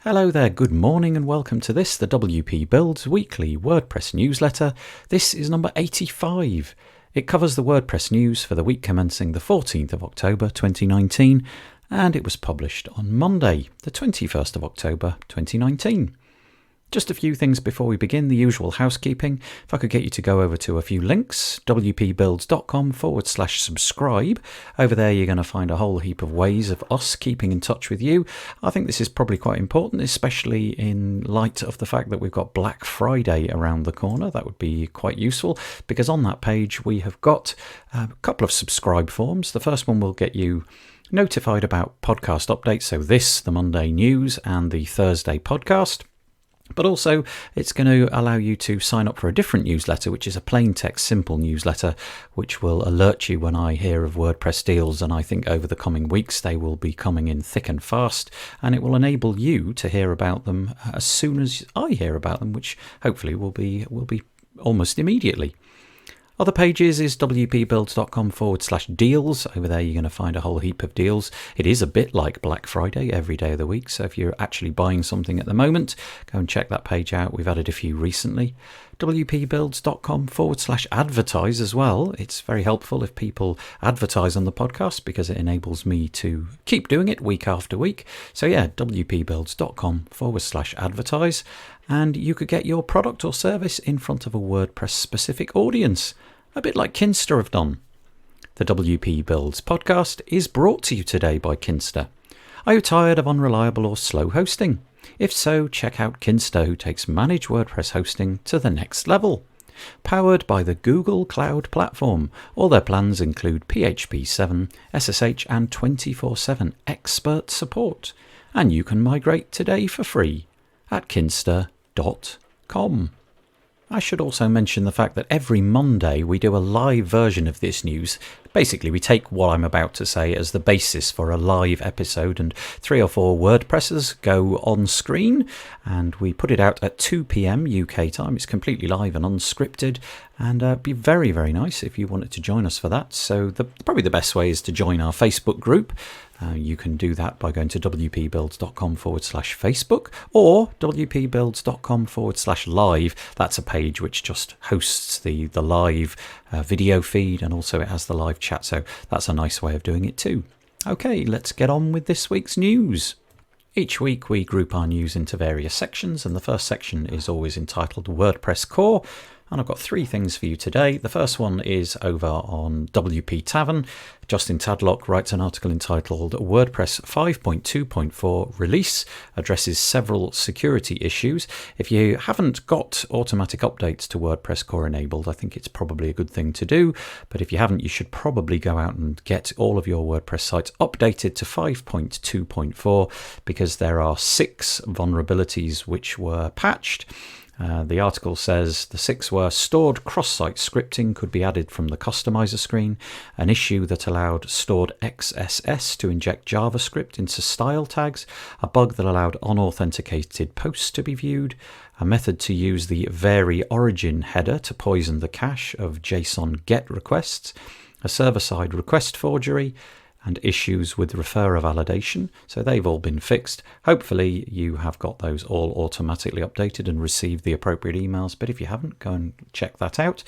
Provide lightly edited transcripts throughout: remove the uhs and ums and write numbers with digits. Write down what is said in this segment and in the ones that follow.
Hello there, good morning and welcome to this, the WP Builds weekly WordPress newsletter. This is number 85. It covers the WordPress news for the week commencing the 14th of October 2019, and it was published on Monday, the 21st of October 2019. Just a few things before we begin, the usual housekeeping. If I could get you to go over to a few links, wpbuilds.com/subscribe. Over there you're going to find a whole heap of ways of us keeping in touch with you. I think this is probably quite important, especially in light of the fact that we've got Black Friday around the corner. That would be quite useful because on that page we have got a couple of subscribe forms. The first one will get you notified about podcast updates, so this, the Monday news, and the Thursday podcast. But also, it's going to allow you to sign up for a different newsletter, which is a plain text, simple newsletter, which will alert you when I hear of WordPress deals. And I think over the coming weeks, they will be coming in thick and fast. And it will enable you to hear about them as soon as I hear about them, which hopefully will be almost immediately. Other pages is wpbuilds.com/deals. Over there you're going to find a whole heap of deals. It is a bit like Black Friday every day of the week, so if you're actually buying something at the moment, go and check that page out. We've added a few recently. wpbuilds.com/advertise as well. It's very helpful if people advertise on the podcast because it enables me to keep doing it week after week. So yeah, wpbuilds.com/advertise, and you could get your product or service in front of a WordPress specific audience, a bit like Kinsta have done. The WP Builds podcast is brought to you today by Kinsta. Are you tired of unreliable or slow hosting? If so, check out Kinsta, who takes managed WordPress hosting to the next level. Powered by the Google Cloud Platform, all their plans include PHP 7, SSH and 24/7 expert support. And you can migrate today for free at kinsta.com. I should also mention the fact that every Monday we do a live version of this news. Basically, we take what I'm about to say as the basis for a live episode, and 3 or 4 WordPressers go on screen, and we put it out at 2 p.m. UK time. It's completely live and unscripted, and it'd be very, very nice if you wanted to join us for that. So probably the best way is to join our Facebook group. You can do that by going to wpbuilds.com/Facebook or wpbuilds.com/live. That's a page which just hosts the live video feed, and also it has the live chat. So that's a nice way of doing it too. Okay, let's get on with this week's news. Each week we group our news into various sections, and the first section is always entitled WordPress Core. And I've got 3 things for you today. The first one is over on WP Tavern. Justin Tadlock writes an article entitled WordPress 5.2.4 Release Addresses Several Security Issues. If you haven't got automatic updates to WordPress Core enabled, I think it's probably a good thing to do. But if you haven't, you should probably go out and get all of your WordPress sites updated to 5.2.4 because there are 6 vulnerabilities which were patched. The article says the 6 were: stored cross-site scripting could be added from the customizer screen, an issue that allowed stored XSS to inject JavaScript into style tags, a bug that allowed unauthenticated posts to be viewed, a method to use the vary origin header to poison the cache of JSON GET requests, a server-side request forgery, and issues with referrer validation. So they've all been fixed. Hopefully you have got those all automatically updated and received the appropriate emails, but if you haven't, go and check that out.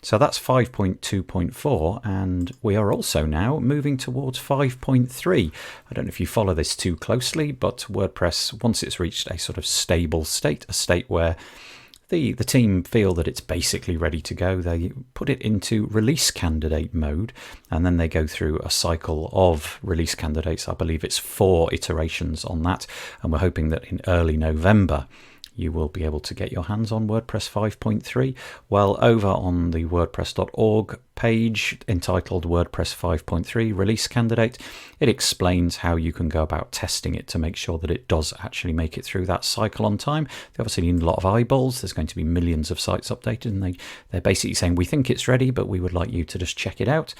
So that's 5.2.4, and we are also now moving towards 5.3. I don't know if you follow this too closely, but WordPress, once it's reached a sort of stable state, a state where the team feel that it's basically ready to go, they put it into release candidate mode, and then they go through a cycle of release candidates. I believe it's 4 iterations on that, and we're hoping that in early November you will be able to get your hands on WordPress 5.3. Well, over on the wordpress.org page entitled WordPress 5.3 Release Candidate, it explains how you can go about testing it to make sure that it does actually make it through that cycle on time. They obviously need a lot of eyeballs. There's going to be millions of sites updated, and they're basically saying, we think it's ready, but we would like you to just check it out.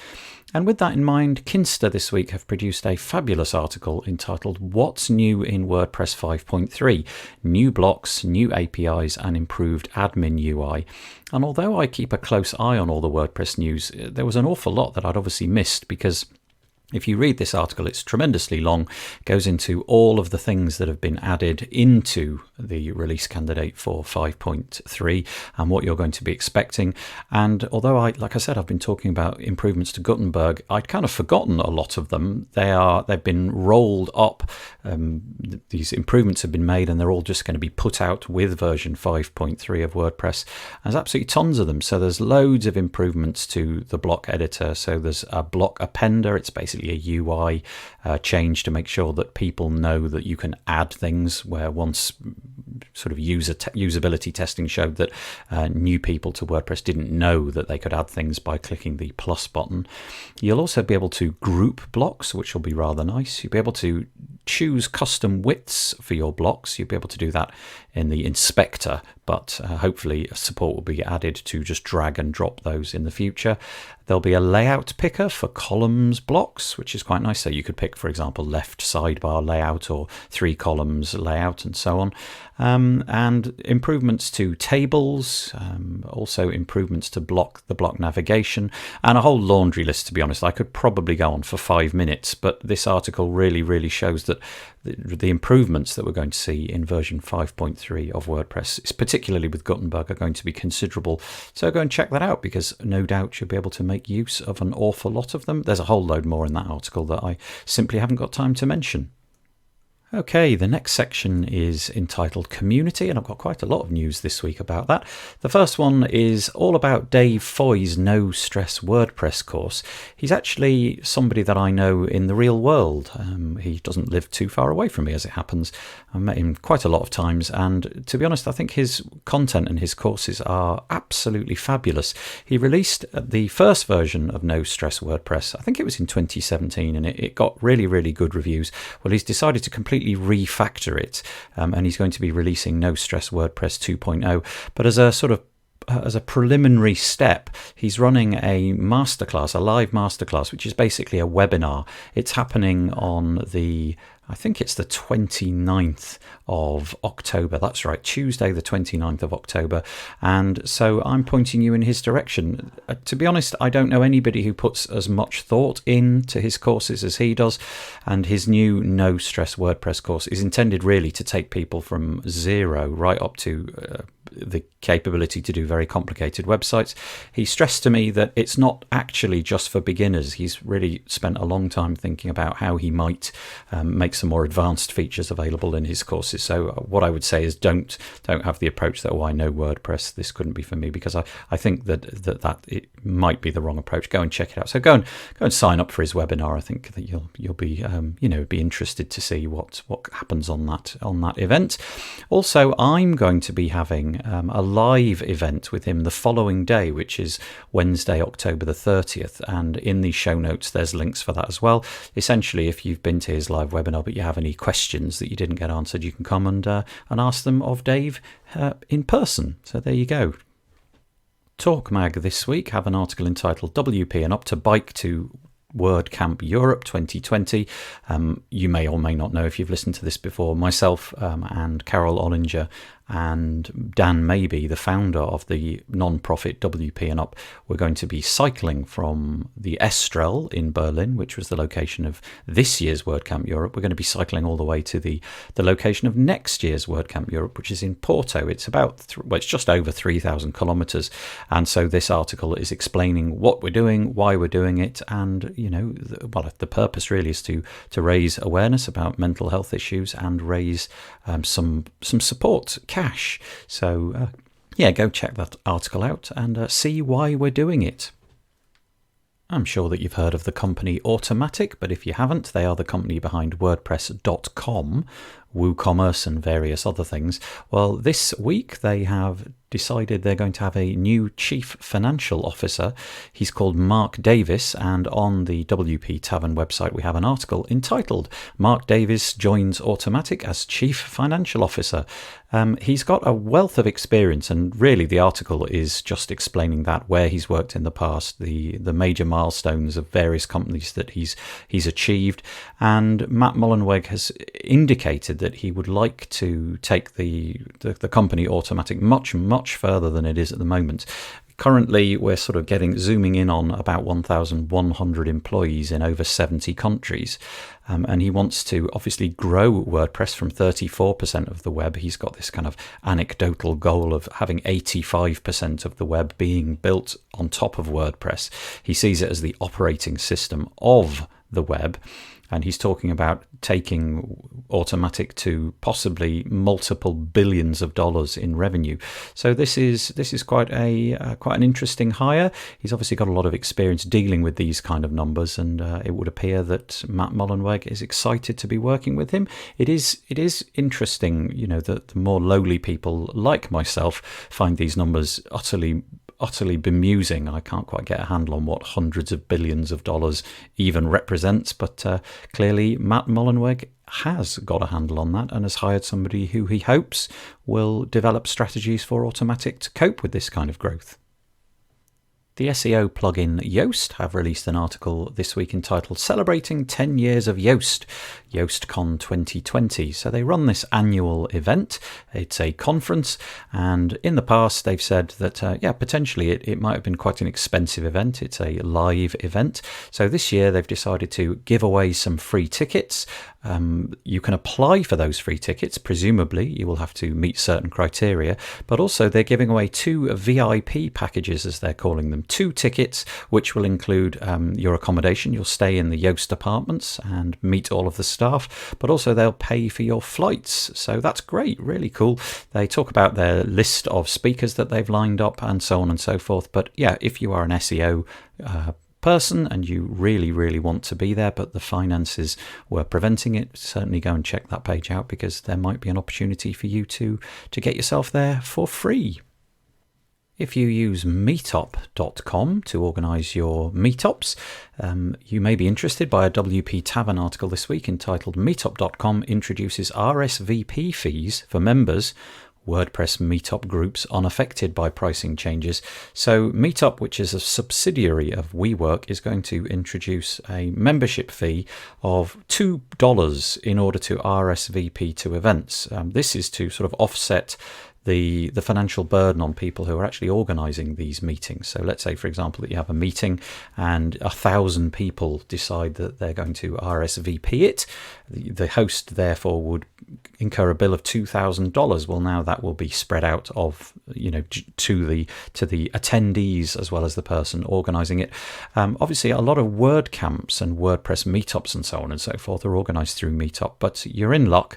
And with that in mind, Kinsta this week have produced a fabulous article entitled What's New in WordPress 5.3? New blocks, new APIs and improved admin UI. And although I keep a close eye on all the WordPress news, there was an awful lot that I'd obviously missed because If you read this article, it's tremendously long, goes into all of the things that have been added into the release candidate for 5.3 and what you're going to be expecting. And although like I said, I've been talking about improvements to Gutenberg, I'd kind of forgotten a lot of them. They've been rolled up. These improvements have been made, and they're all just going to be put out with version 5.3 of WordPress. There's absolutely tons of them. So there's loads of improvements to the block editor. So there's a block appender. It's basically a UI change to make sure that people know that you can add things, where once sort of usability testing showed that new people to WordPress didn't know that they could add things by clicking the plus button. You'll also be able to group blocks, which will be rather nice. You'll be able to choose custom widths for your blocks. You'll be able to do that in the inspector, but hopefully support will be added to just drag and drop those in the future. There'll be a layout picker for columns blocks, which is quite nice. So you could pick, for example, left sidebar layout or 3 columns layout and so on. And improvements to tables, also improvements to the block navigation, and a whole laundry list, to be honest. I could probably go on for 5 minutes, but this article really shows that the improvements that we're going to see in version 5.3 of WordPress, particularly with Gutenberg, are going to be considerable. So go and check that out, because no doubt you'll be able to make use of an awful lot of them. There's a whole load more in that article that I simply haven't got time to mention. Okay, the next section is entitled Community, and I've got quite a lot of news this week about that. The first one is all about Dave Foy's No Stress WordPress course. He's actually somebody that I know in the real world. He doesn't live too far away from me, as it happens. I've met him quite a lot of times, and to be honest, I think his content and his courses are absolutely fabulous. He released the first version of No Stress WordPress, I think it was in 2017, and it got really good reviews. Well, he's decided to completely refactor it, and he's going to be releasing No Stress WordPress 2.0, but as a preliminary step, he's running a masterclass, a live masterclass, which is basically a webinar. It's happening on I think it's the 29th of October. That's right, Tuesday the 29th of October. And so I'm pointing you in his direction. To be honest, I don't know anybody who puts as much thought into his courses as he does. And his new No Stress WordPress course is intended really to take people from zero right up to the capability to do very complicated websites. He stressed to me that it's not actually just for beginners. He's really spent a long time thinking about how he might make some more advanced features available in his courses. So what I would say is don't have the approach that, oh, I know WordPress, this couldn't be for me, because I think that it might be the wrong approach. Go and check it out. So go and sign up for his webinar. I think that you'll be be interested to see what happens on that event. Also, I'm going to be having a live event with him the following day, which is Wednesday, October the 30th. And in the show notes, there's links for that as well. Essentially, if you've been to his live webinar but you have any questions that you didn't get answered, you can come and ask them of Dave in person. So there you go. Talk Mag this week have an article entitled WP&UP to Bike to WordCamp Europe 2020. You may or may not know, if you've listened to this before, myself and Carol Ollinger and Dan Maybe, the founder of the non-profit WP&UP, we're going to be cycling from the Estrel in Berlin, which was the location of this year's WordCamp Europe. We're going to be cycling all the way to the location of next year's WordCamp Europe, which is in Porto. It's it's just over 3,000 kilometers. And so this article is explaining what we're doing, why we're doing it, and the purpose really is to raise awareness about mental health issues and raise some support cash. So go check that article out and see why we're doing it. I'm sure that you've heard of the company Automattic, but if you haven't, they are the company behind WordPress.com, WooCommerce and various other things. Well, this week they have decided they're going to have a new chief financial officer. He's called Mark Davies, and on the WP Tavern website we have an article entitled Mark Davies joins Automattic as chief financial officer. He's got a wealth of experience, and really the article is just explaining that, where he's worked in the past, the major milestones of various companies that he's achieved. And Matt Mullenweg has indicated that he would like to take the company Automattic much further than it is at the moment. Currently, we're sort of zooming in on about 1,100 employees in over 70 countries. And he wants to obviously grow WordPress from 34% of the web. He's got this kind of anecdotal goal of having 85% of the web being built on top of WordPress. He sees it as the operating system of the web. And he's talking about taking Automattic to possibly multiple billions of dollars in revenue. So this is quite an interesting hire. He's obviously got a lot of experience dealing with these kind of numbers, and it would appear that Matt Mullenweg is excited to be working with him. It is interesting, that the more lowly people like myself find these numbers utterly bemusing. I can't quite get a handle on what hundreds of billions of dollars even represents, but clearly Matt Mullenweg has got a handle on that and has hired somebody who he hopes will develop strategies for Automattic to cope with this kind of growth. The SEO plugin Yoast have released an article this week entitled Celebrating 10 Years of Yoast, YoastCon 2020. So they run this annual event. It's a conference, and in the past they've said that, potentially it might have been quite an expensive event. It's a live event. So this year they've decided to give away some free tickets. You can apply for those free tickets. Presumably you will have to meet certain criteria, but also they're giving away 2 VIP packages, as they're calling them. 2 tickets which will include your accommodation. You'll stay in the Yoast apartments and meet all of the staff, but also they'll pay for your flights. So that's great, really cool. They talk about their list of speakers that they've lined up and so on and so forth. But yeah, if you are an SEO person and you really want to be there, but the finances were preventing it, certainly go and check that page out, because there might be an opportunity for you to get yourself there for free. If you use meetup.com to organise your meetups, you may be interested by a WP Tavern article this week entitled Meetup.com introduces RSVP fees for members, WordPress meetup groups unaffected by pricing changes. So Meetup, which is a subsidiary of WeWork, is going to introduce a membership fee of $2 in order to RSVP to events. This is to sort of offset the financial burden on people who are actually organising these meetings. So let's say, for example, that you have a meeting and 1,000 people decide that they're going to RSVP it. The host therefore would incur a bill of $2,000. Well, now that will be spread out of to the attendees as well as the person organising it. Obviously, a lot of WordCamps and WordPress meetups and so on and so forth are organised through Meetup, but you're in luck.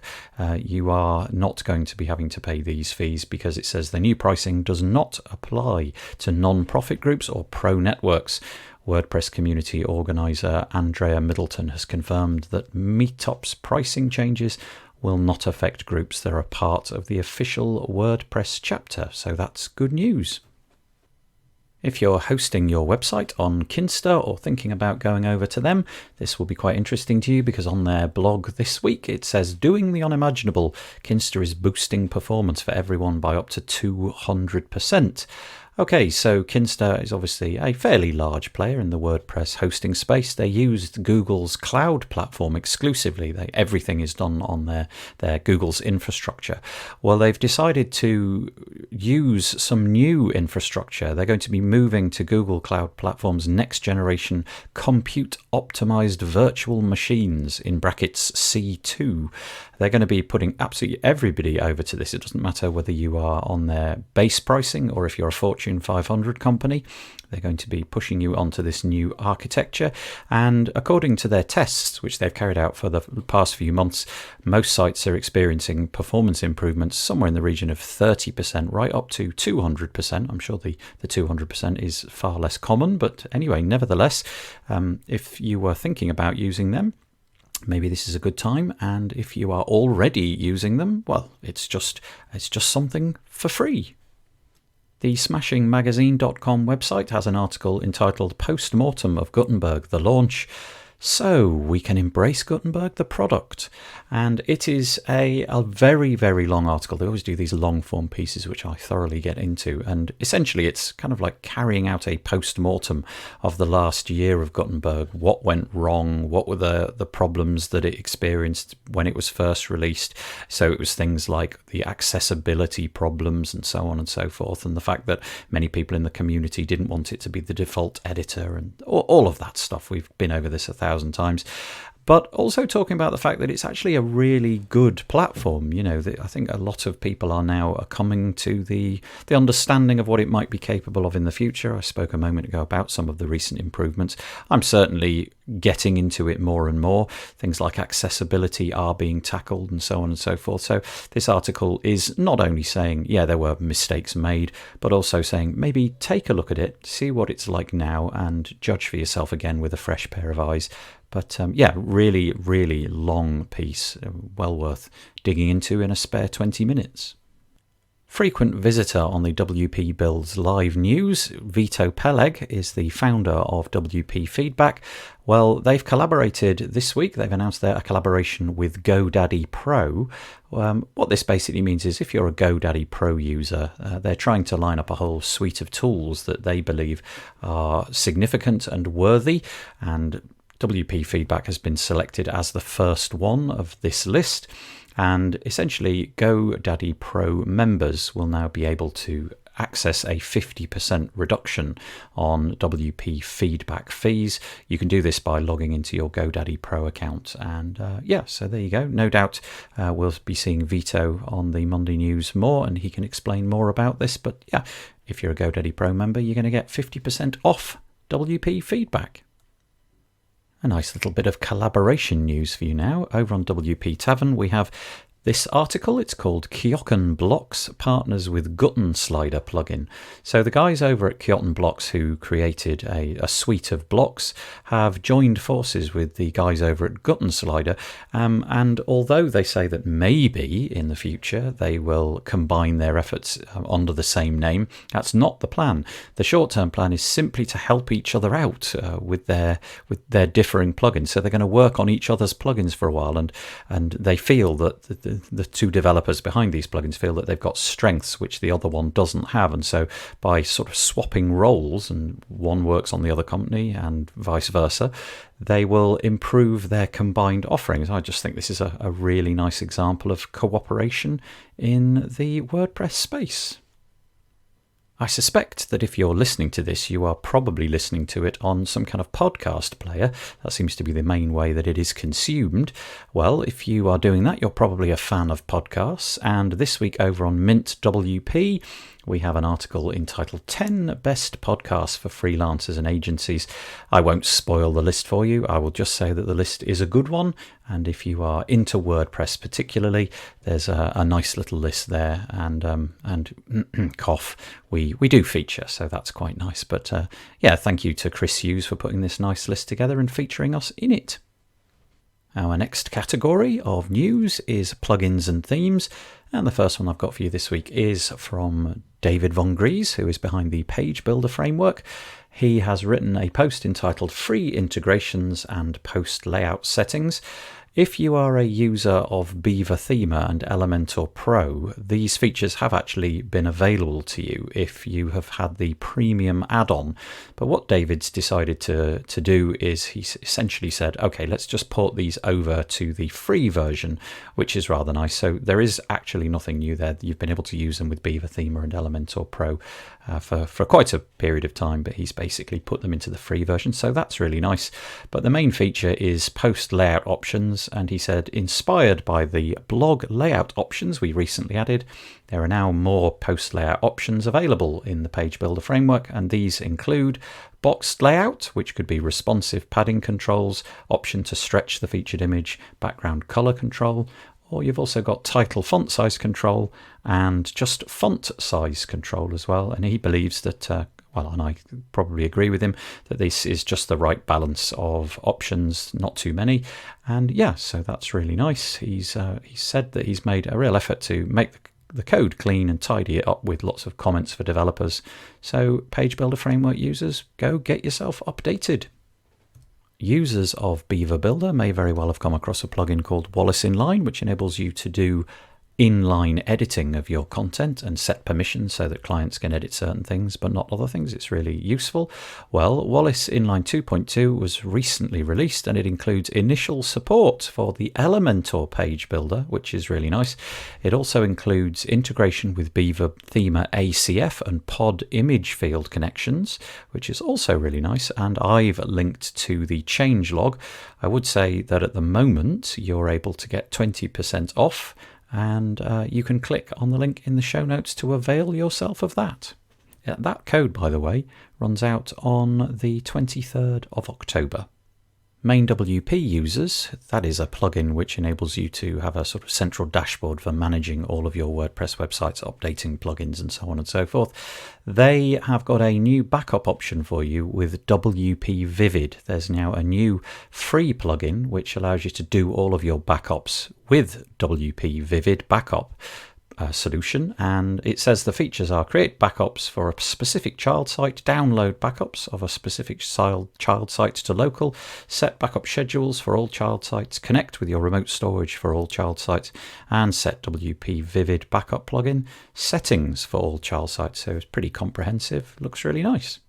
You are not going to be having to pay these fees, because it says the new pricing does not apply to non-profit groups or pro networks. WordPress community organizer Andrea Middleton has confirmed that Meetup's pricing changes will not affect groups that are part of the official WordPress chapter. So that's good news. If you're hosting your website on Kinsta or thinking about going over to them, this will be quite interesting to you, because on their blog this week it says, doing the unimaginable, Kinsta is boosting performance for everyone by up to 200%. Okay, so Kinsta is obviously a fairly large player in the WordPress hosting space. They used Google's cloud platform exclusively. Everything is done on their Google's infrastructure. Well, they've decided to use some new infrastructure. They're going to be moving to Google Cloud Platform's next generation compute optimized virtual machines, in brackets C2. They're going to be putting absolutely everybody over to this. It doesn't matter whether you are on their base pricing or if you're a Fortune 500 company. They're going to be pushing you onto this new architecture. And according to their tests, which they've carried out for the past few months, most sites are experiencing performance improvements somewhere in the region of 30%, right up to 200%. I'm sure the 200% is far less common, but anyway, nevertheless, if you were thinking about using them, maybe this is a good time. And if you are already using them, well, it's just something for free. The smashingmagazine.com website has an article entitled Post-Mortem of Gutenberg, the Launch. So we can embrace Gutenberg, the product. And it is a very, very long article. They always do these long form pieces, which I thoroughly get into. And essentially, it's kind of like carrying out a post-mortem of the last year of Gutenberg. What went wrong? What were the problems that it experienced when it was first released? So it was things like the accessibility problems and so on and so forth. And the fact that many people in the community didn't want it to be the default editor and all of that stuff. We've been over this 1,000 times, but also talking about the fact that it's actually a really good platform. I think a lot of people are now coming to the understanding of what it might be capable of in the future. I spoke a moment ago about some of the recent improvements. I'm certainly getting into it more and more. Things like accessibility are being tackled and so on and so forth. So this article is not only saying, yeah, there were mistakes made, but also saying maybe take a look at it, see what it's like now, and judge for yourself again with a fresh pair of eyes. But really, really long piece, well worth digging into in a spare 20 minutes. Frequent visitor on the WP Builds live news, Vito Peleg is the founder of WP Feedback. Well, they've collaborated this week. They've announced their collaboration with GoDaddy Pro. What this basically means is if you're a GoDaddy Pro user, they're trying to line up a whole suite of tools that they believe are significant and worthy, and WP Feedback has been selected as the first one of this list. And essentially, GoDaddy Pro members will now be able to access a 50% reduction on WP Feedback fees. You can do this by logging into your GoDaddy Pro account. And so there you go. No doubt we'll be seeing Vito on the Monday News more, and he can explain more about this. But yeah, if you're a GoDaddy Pro member, you're going to get 50% off WP Feedback. A nice little bit of collaboration news for you now. Over on WP Tavern, we have this article. It's called Kyokan Blocks partners with Guten Slider plugin. So the guys over at Kyokan Blocks, who created a suite of blocks, have joined forces with the guys over at Guten Slider. And although they say that maybe in the future they will combine their efforts under the same name, that's not the plan. The short-term plan is simply to help each other out with their differing plugins. So they're going to work on each other's plugins for a while, and they feel that the two developers behind these plugins feel that they've got strengths which the other one doesn't have, and so by sort of swapping roles, and one works on the other company and vice versa, they will improve their combined offerings. I just think this is a really nice example of cooperation in the WordPress space. I suspect that if you're listening to this, you are probably listening to it on some kind of podcast player. That seems to be the main way that it is consumed. Well, if you are doing that, you're probably a fan of podcasts. And this week over on Mint WP, we have an article entitled 10 Best Podcasts for Freelancers and Agencies. I won't spoil the list for you. I will just say that the list is a good one. And if you are into WordPress particularly, there's a nice little list there. And cough, we do feature, so that's quite nice. But thank you to Chris Hughes for putting this nice list together and featuring us in it. Our next category of news is plugins and themes. And the first one I've got for you this week is from David von Gries, who is behind the Page Builder framework. He has written a post entitled Free Integrations and Post Layout Settings. If you are a user of Beaver Thema and Elementor Pro, these features have actually been available to you if you have had the premium add-on. But what David's decided to do is he essentially said, okay, let's just port these over to the free version, which is rather nice. So there is actually nothing new there. You've been able to use them with Beaver Thema and Elementor Pro for quite a period of time, but he's basically put them into the free version. So that's really nice. But the main feature is post layout options. And he said, inspired by the blog layout options we recently added, there are now more post layout options available in the Page Builder framework, and these include boxed layout, which could be responsive padding controls, option to stretch the featured image, background color control, or you've also got title font size control and just font size control as well. And he believes that and I probably agree with him, that this is just the right balance of options, not too many. And so that's really nice. He said that he's made a real effort to make the code clean and tidy it up with lots of comments for developers. So Page Builder Framework users, go get yourself updated. Users of Beaver Builder may very well have come across a plugin called Wallace Inline, which enables you to do inline editing of your content and set permissions so that clients can edit certain things but not other things. It's really useful. Well, Wallace Inline 2.2 was recently released, and it includes initial support for the Elementor page builder, which is really nice. It also includes integration with Beaver Thema ACF and pod image field connections, which is also really nice, and I've linked to the changelog. I would say that at the moment you're able to get 20% off, and you can click on the link in the show notes to avail yourself of that. That code, by the way, runs out on the 23rd of October. Main WP users, that is a plugin which enables you to have a sort of central dashboard for managing all of your WordPress websites, updating plugins and so on and so forth. They have got a new backup option for you with WP Vivid. There's now a new free plugin which allows you to do all of your backups with WP Vivid Backup solution, and it says the features are: create backups for a specific child site, download backups of a specific child site to local, set backup schedules for all child sites, connect with your remote storage for all child sites, and set WP Vivid backup plugin settings for all child sites. So it's pretty comprehensive, looks really nice.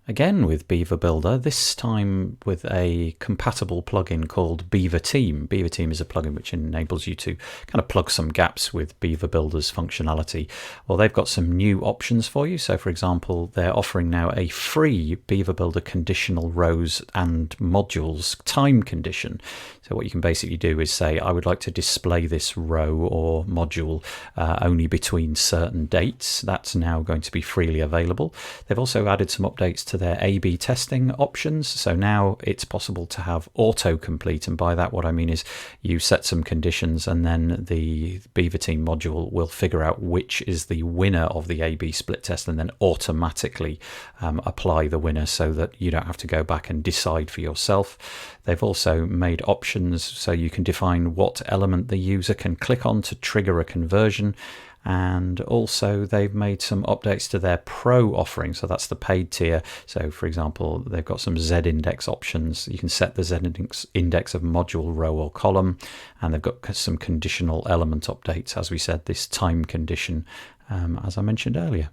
Again with Beaver Builder, this time with a compatible plugin called Beaver Team. Beaver Team is a plugin which enables you to kind of plug some gaps with Beaver Builder's functionality. Well, they've got some new options for you. So for example, they're offering now a free Beaver Builder conditional rows and modules time condition. So what you can basically do is say, I would like to display this row or module only between certain dates. That's now going to be freely available. They've also added some updates to their A/B testing options. So now it's possible to have autocomplete, and by that what I mean is you set some conditions and then the Beaver Team module will figure out which is the winner of the A/B split test and then automatically apply the winner so that you don't have to go back and decide for yourself. They've also made options so you can define what element the user can click on to trigger a conversion. And also they've made some updates to their Pro offering, so that's the paid tier. So for example, they've got some Z-index options. You can set the Z-index of module, row or column, and they've got some conditional element updates, as we said, this time condition, as I mentioned earlier.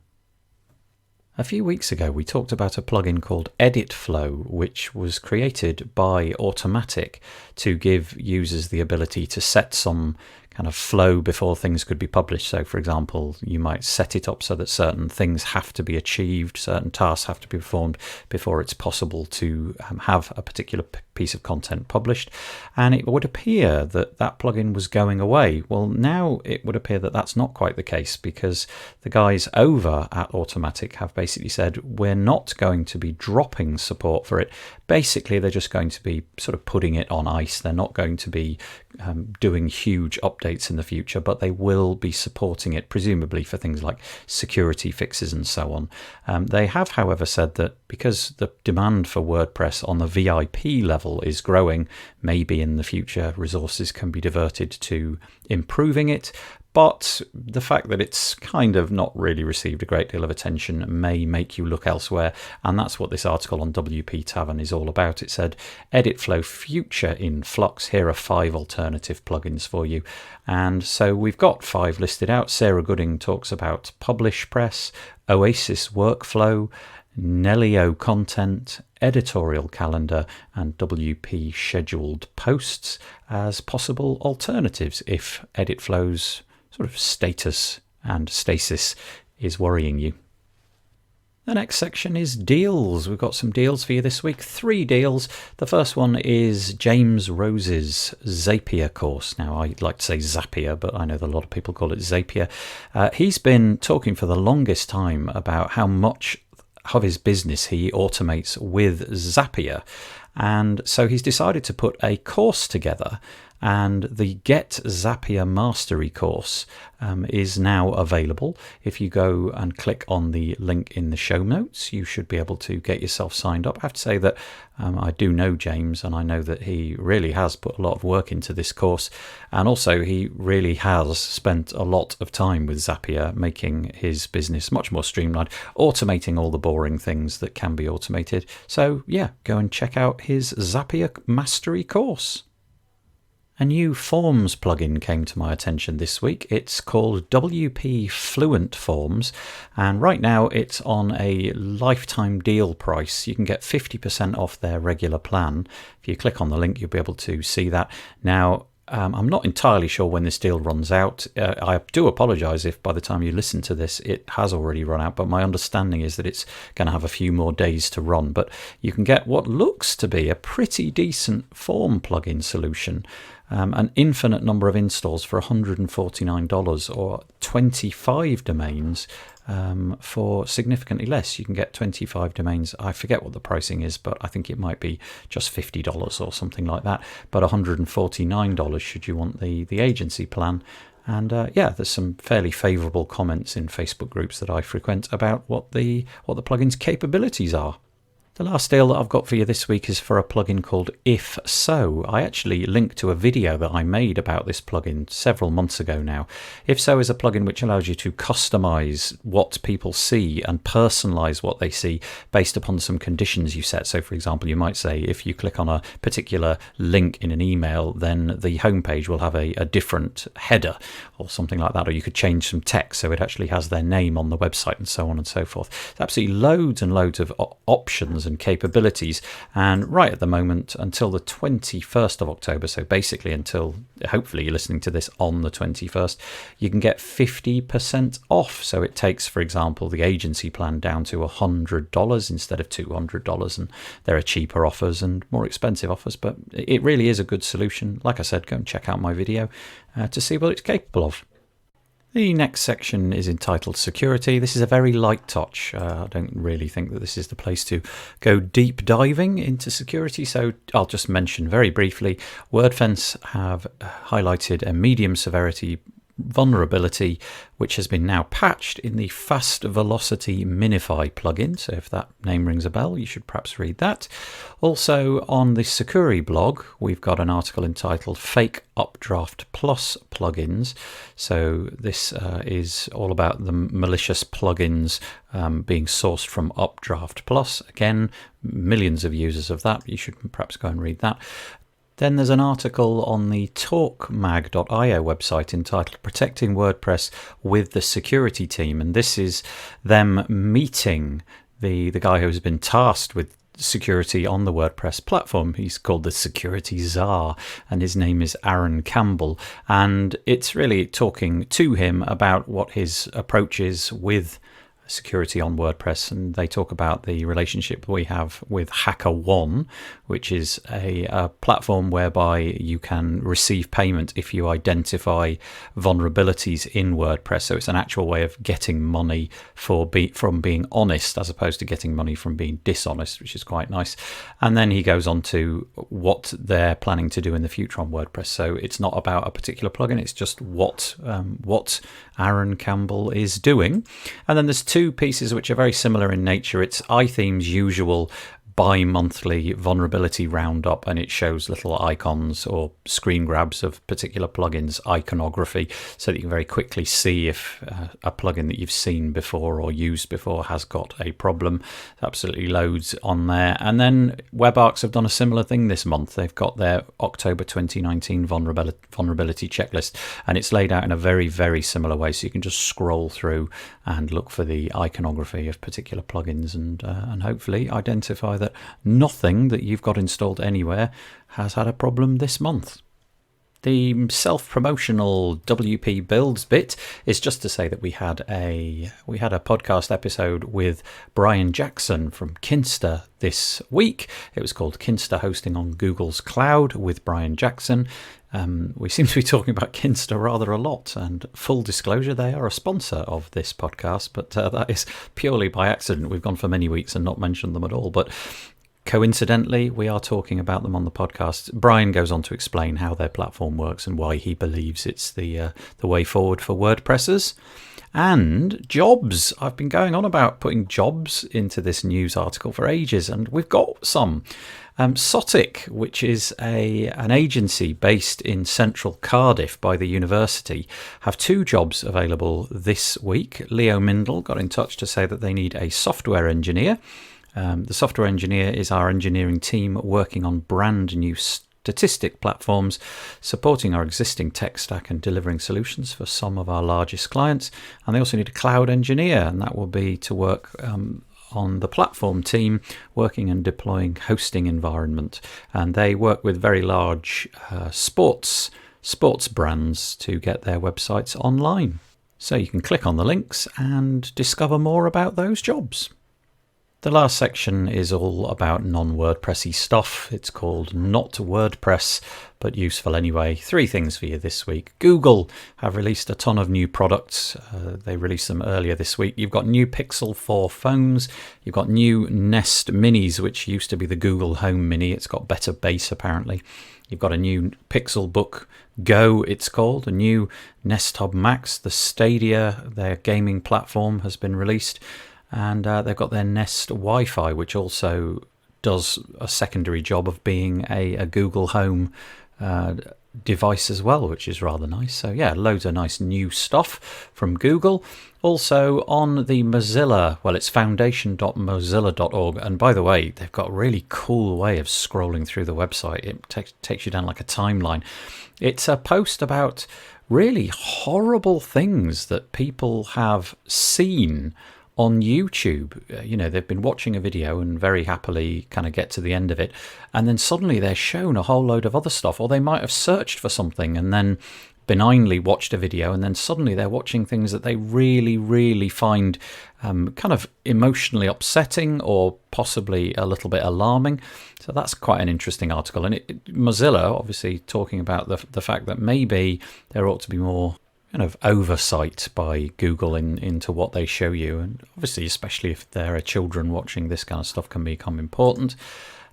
A few weeks ago, we talked about a plugin called Edit Flow, which was created by Automattic to give users the ability to set some kind of flow before things could be published. So for example, you might set it up so that certain things have to be achieved, certain tasks have to be performed before it's possible to have a particular piece of content published. And it would appear that that plugin was going away. Well, now it would appear that that's not quite the case, because the guys over at Automattic have basically said, we're not going to be dropping support for it. Basically, they're just going to be sort of putting it on ice. They're not going to be doing huge updates in the future, but they will be supporting it, presumably for things like security fixes and so on. They have, however, said that because the demand for WordPress on the VIP level is growing, maybe in the future resources can be diverted to improving it. But the fact that it's kind of not really received a great deal of attention may make you look elsewhere. And that's what this article on WP Tavern is all about. It said, Edit Flow Future in Flux. Here are 5 alternative plugins for you. And so we've got 5 listed out. Sarah Gooding talks about Publish Press, Oasis Workflow, Nelio Content, Editorial Calendar, and WP Scheduled Posts as possible alternatives if Edit Flow's sort of status and stasis is worrying you. The next section is deals. We've got some deals for you this week. 3 deals. The first one is James Rose's Zapier course. Now, I like to say Zapier, but I know that a lot of people call it Zapier. He's been talking for the longest time about how much of his business he automates with Zapier. And so he's decided to put a course together And the Get Zapier Mastery course is now available. If you go and click on the link in the show notes, you should be able to get yourself signed up. I have to say that I do know James, and I know that he really has put a lot of work into this course. And also he really has spent a lot of time with Zapier, making his business much more streamlined, automating all the boring things that can be automated. So yeah, go and check out his Zapier Mastery course. A new Forms plugin came to my attention this week. It's called WP Fluent Forms, and right now it's on a lifetime deal price. You can get 50% off their regular plan. If you click on the link, you'll be able to see that. Now, I'm not entirely sure when this deal runs out. I do apologise if by the time you listen to this it has already run out, but my understanding is that it's going to have a few more days to run. But you can get what looks to be a pretty decent form plugin solution. An infinite number of installs for $149 or 25 domains for significantly less. You can get 25 domains. I forget what the pricing is, but I think it might be just $50 or something like that. But $149 should you want the agency plan. And yeah, there's some fairly favourable comments in Facebook groups that I frequent about what the plugin's capabilities are. The last deal that I've got for you this week is for a plugin called If So. I actually linked to a video that I made about this plugin several months ago now. If So is a plugin which allows you to customize what people see and personalize what they see based upon some conditions you set. So for example, you might say if you click on a particular link in an email, then the homepage will have a different header or something like that, or you could change some text so it actually has their name on the website and so on and so forth. There's absolutely loads and loads of options and capabilities, and right at the moment until the 21st of October, so basically until hopefully you're listening to this on the 21st, you can get 50% off. So it takes, for example, the agency plan down to $100 instead of $200, and there are cheaper offers and more expensive offers, but it really is a good solution. Like I said, go and check out my video to see what it's capable of. The next section is entitled Security. This is a very light touch. I don't really think that this is the place to go deep diving into security, so I'll just mention very briefly, WordFence have highlighted a medium severity vulnerability which has been now patched in the Fast Velocity Minify plugin. So if that name rings a bell, you should perhaps read that. Also on the Securi blog, we've got an article entitled Fake Updraft Plus plugins. So this is all about the malicious plugins being sourced from Updraft Plus. Again, millions of users of that. You should perhaps go and read that. Then there's an article on the talkmag.io website entitled Protecting WordPress with the Security Team. And this is them meeting the guy who's been tasked with security on the WordPress platform. He's called the Security Czar, and his name is Aaron Campbell. And it's really talking to him about what his approach is with security on WordPress, and they talk about the relationship we have with HackerOne, which is a platform whereby you can receive payment if you identify vulnerabilities in WordPress. So it's an actual way of getting money from being honest, as opposed to getting money from being dishonest, which is quite nice. And then he goes on to what they're planning to do in the future on WordPress. So it's not about a particular plugin, it's just what Aaron Campbell is doing. And then there's two pieces which are very similar in nature. It's iTheme's usual bi-monthly vulnerability roundup, and it shows little icons or screen grabs of particular plugins, iconography, so that you can very quickly see if a plugin that you've seen before or used before has got a problem. Absolutely loads on there. And then WebArcs have done a similar thing this month. They've got their October 2019 vulnerability checklist, and it's laid out in a very, very similar way, so you can just scroll through and look for the iconography of particular plugins and hopefully identify that nothing that you've got installed anywhere has had a problem this month. The self-promotional WP Builds bit is just to say that we had a podcast episode with Brian Jackson from Kinsta this week. It was called Kinsta Hosting on Google's Cloud with Brian Jackson. We seem to be talking about Kinsta rather a lot, and full disclosure, they are a sponsor of this podcast, but that is purely by accident. We've gone for many weeks and not mentioned them at all, but Coincidentally, we are talking about them on the podcast. Brian goes on to explain how their platform works and why he believes it's the way forward for WordPressers. And jobs. I've been going on about putting jobs into this news article for ages, and we've got some. Sotic, which is an agency based in central Cardiff by the university, have 2 jobs available this week. Leo Mindel got in touch to say that they need a software engineer. The software engineer is our engineering team working on brand new statistic platforms, supporting our existing tech stack and delivering solutions for some of our largest clients. And they also need a cloud engineer, and that will be to work on the platform team, working and deploying hosting environment. And they work with very large sports brands to get their websites online. So you can click on the links and discover more about those jobs. The last section is all about non-WordPressy stuff. It's called Not WordPress, but useful anyway. 3 things for you this week. Google have released a ton of new products. They released them earlier this week. You've got new Pixel 4 phones. You've got new Nest Minis, which used to be the Google Home Mini. It's got better bass, apparently. You've got a new Pixel Book Go, it's called. A new Nest Hub Max. The Stadia, their gaming platform, has been released. And they've got their Nest Wi-Fi, which also does a secondary job of being a Google Home device as well, which is rather nice. So yeah, loads of nice new stuff from Google. Also on the Mozilla, well, it's foundation.mozilla.org. And by the way, they've got a really cool way of scrolling through the website. It takes you down like a timeline. It's a post about really horrible things that people have seen on YouTube. They've been watching a video and very happily kind of get to the end of it, and then suddenly they're shown a whole load of other stuff, or they might have searched for something and then benignly watched a video, and then suddenly they're watching things that they really, really find kind of emotionally upsetting or possibly a little bit alarming. So that's quite an interesting article. And Mozilla obviously talking about the fact that maybe there ought to be more kind of oversight by Google into what they show you, and obviously especially if there are children watching, this kind of stuff can become important.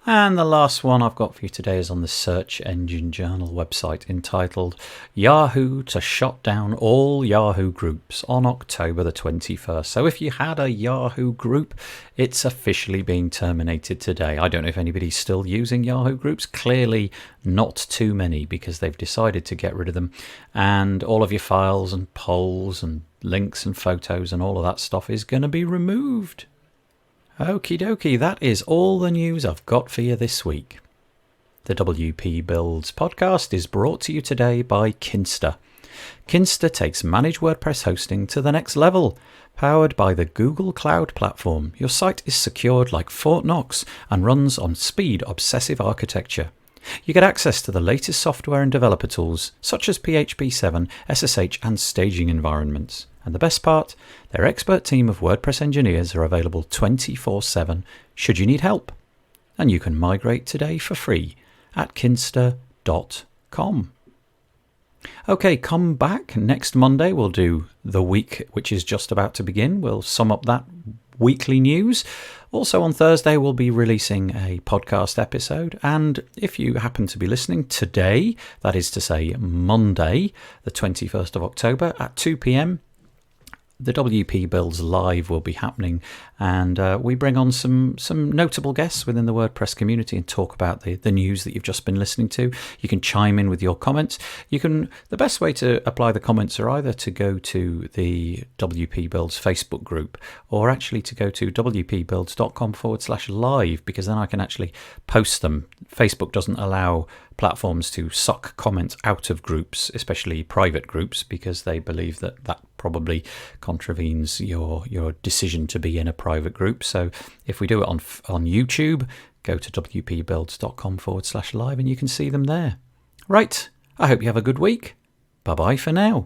And the last one I've got for you today is on the Search Engine Journal website, entitled Yahoo to Shut Down All Yahoo Groups on October the 21st. So if you had a Yahoo group, it's officially being terminated today. I don't know if anybody's still using Yahoo groups. Clearly not too many, because they've decided to get rid of them. And all of your files and polls and links and photos and all of that stuff is going to be removed. Okie dokie, that is all the news I've got for you this week. The WP Builds podcast is brought to you today by Kinsta. Kinsta takes managed WordPress hosting to the next level. Powered by the Google Cloud Platform, your site is secured like Fort Knox and runs on speed-obsessive architecture. You get access to the latest software and developer tools, such as PHP 7, SSH and staging environments. And the best part, their expert team of WordPress engineers are available 24/7 should you need help. And you can migrate today for free at kinsta.com. Okay, come back next Monday. We'll do the week which is just about to begin. We'll sum up that weekly news. Also on Thursday, we'll be releasing a podcast episode. And if you happen to be listening today, that is to say Monday, the 21st of October at 2 p.m, the WP Builds Live will be happening, and we bring on some notable guests within the WordPress community and talk about the news that you've just been listening to. You can chime in with your comments. The best way to apply the comments are either to go to the WP Builds Facebook group, or actually to go to wpbuilds.com/live, because then I can actually post them. Facebook doesn't allow platforms to suck comments out of groups, especially private groups, because they believe that probably contravenes your decision to be in a private group. So if we do it on YouTube, go to wpbuilds.com/live and you can see them there. Right, I hope you have a good week. Bye bye for now.